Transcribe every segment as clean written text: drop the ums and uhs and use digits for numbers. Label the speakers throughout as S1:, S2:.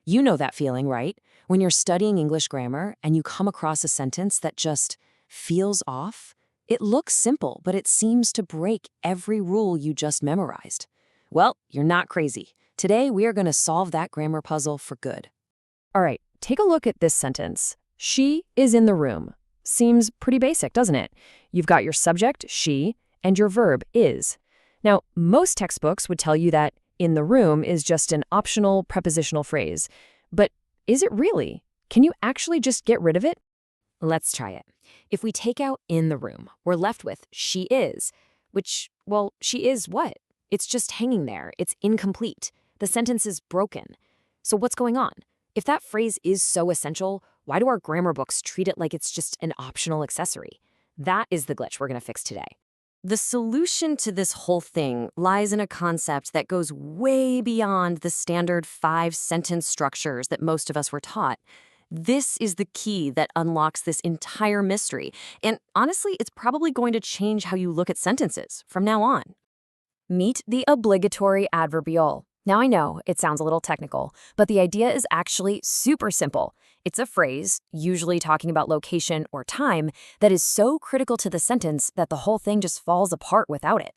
S1: You know that feeling, right? When you're studying English grammar and you come across a sentence that just feels off. It looks simple, but it seems to break every rule you just memorized. Well, you're not crazy. Today, we are going to solve that grammar puzzle for good.
S2: All right, take a look at this sentence. She is in the room. Seems pretty basic, doesn't it? You've got your subject, she, and your verb, is. Now, most textbooks would tell you that in the room is just an optional prepositional phrase. But is it really? Can you actually just get rid of it?
S1: Let's try it. If we take out in the room, we're left with she is, which, well, she is what? It's just hanging there. It's incomplete. The sentence is broken. So what's going on? If that phrase is so essential, why do our grammar books treat it like it's just an optional accessory? That is the glitch we're going to fix today. The solution to this whole thing lies in a concept that goes way beyond the standard 5-sentence structures that most of us were taught. This is the key that unlocks this entire mystery, and honestly, it's probably going to change how you look at sentences from now on. Meet the obligatory adverbial. Now I know, it sounds a little technical, but the idea is actually super simple. It's a phrase, usually talking about location or time, that is so critical to the sentence that the whole thing just falls apart without it.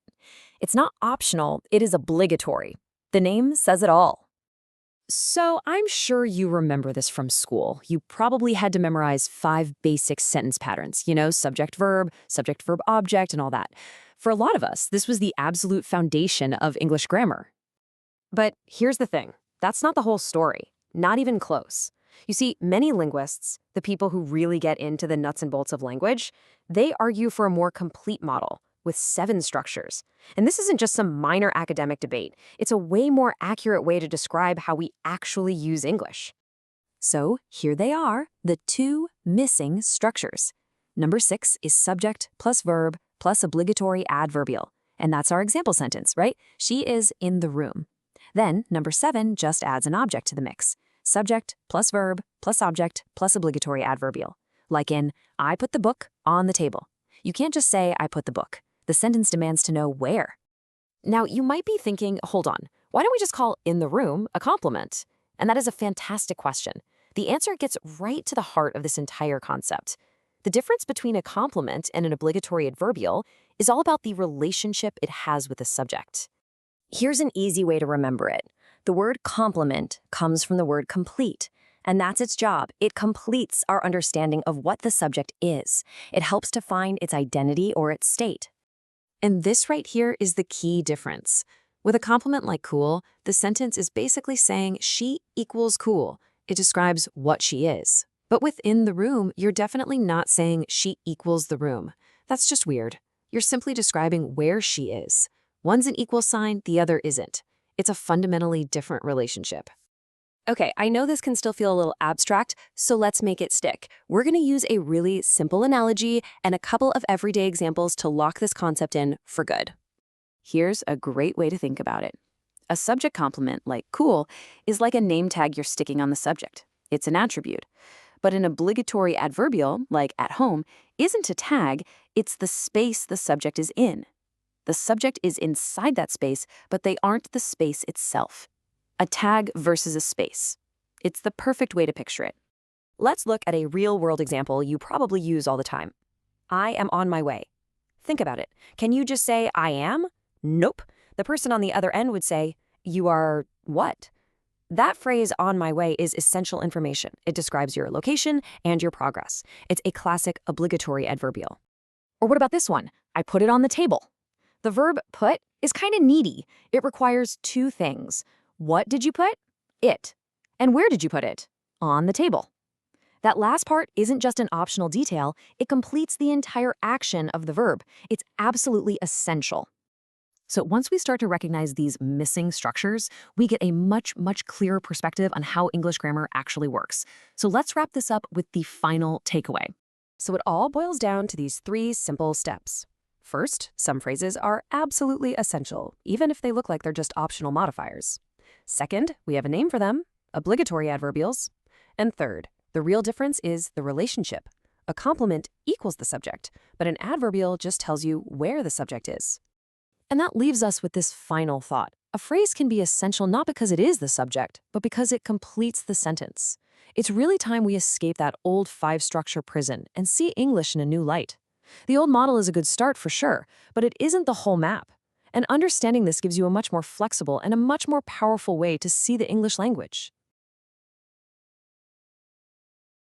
S1: It's not optional, it is obligatory. The name says it all. So I'm sure you remember this from school. You probably had to memorize 5 basic sentence patterns, subject, verb, object, and all that. For a lot of us, this was the absolute foundation of English grammar. But here's the thing. That's not the whole story. Not even close. You see, many linguists, the people who really get into the nuts and bolts of language, they argue for a more complete model with 7 structures. And this isn't just some minor academic debate. It's a way more accurate way to describe how we actually use English. So here they are, the 2 missing structures. Number 6 is subject plus verb plus obligatory adverbial. And that's our example sentence, right? She is in the room. Then, number 7 just adds an object to the mix. Subject plus verb plus object plus obligatory adverbial. Like in, I put the book on the table. You can't just say, I put the book. The sentence demands to know where. Now, you might be thinking, hold on, why don't we just call in the room a complement? And that is a fantastic question. The answer gets right to the heart of this entire concept. The difference between a complement and an obligatory adverbial is all about the relationship it has with the subject. Here's an easy way to remember it. The word complement comes from the word complete, and that's its job. It completes our understanding of what the subject is. It helps to find its identity or its state. And this right here is the key difference. With a complement like cool, the sentence is basically saying she equals cool. It describes what she is. But within the room, you're definitely not saying she equals the room. That's just weird. You're simply describing where she is. One's an equal sign, the other isn't. It's a fundamentally different relationship. Okay, I know this can still feel a little abstract, so let's make it stick. We're going to use a really simple analogy and a couple of everyday examples to lock this concept in for good. Here's a great way to think about it. A subject complement, like cool, is like a name tag you're sticking on the subject. It's an attribute. But an obligatory adverbial, like at home, isn't a tag, it's the space the subject is in. The subject is inside that space, but they aren't the space itself. A tag versus a space. It's the perfect way to picture it. Let's look at a real-world example you probably use all the time. I am on my way. Think about it. Can you just say, I am? Nope. The person on the other end would say, you are what? That phrase, on my way, is essential information. It describes your location and your progress. It's a classic obligatory adverbial. Or what about this one? I put it on the table. The verb put is kind of needy. It requires 2 things. What did you put? It. And where did you put it? On the table. That last part isn't just an optional detail, it completes the entire action of the verb. It's absolutely essential. So once we start to recognize these missing structures, we get a much clearer perspective on how English grammar actually works. So let's wrap this up with the final takeaway. So it all boils down to these 3 simple steps. First, some phrases are absolutely essential, even if they look like they're just optional modifiers. Second, we have a name for them, obligatory adverbials. And third, the real difference is the relationship. A complement equals the subject, but an adverbial just tells you where the subject is. And that leaves us with this final thought.
S2: A phrase can be essential not because it is the subject, but because it completes the sentence. It's really time we escape that old five-structure prison and see English in a new light. The old model is a good start for sure, but it isn't the whole map. And understanding this gives you a much more flexible and a much more powerful way to see the English language.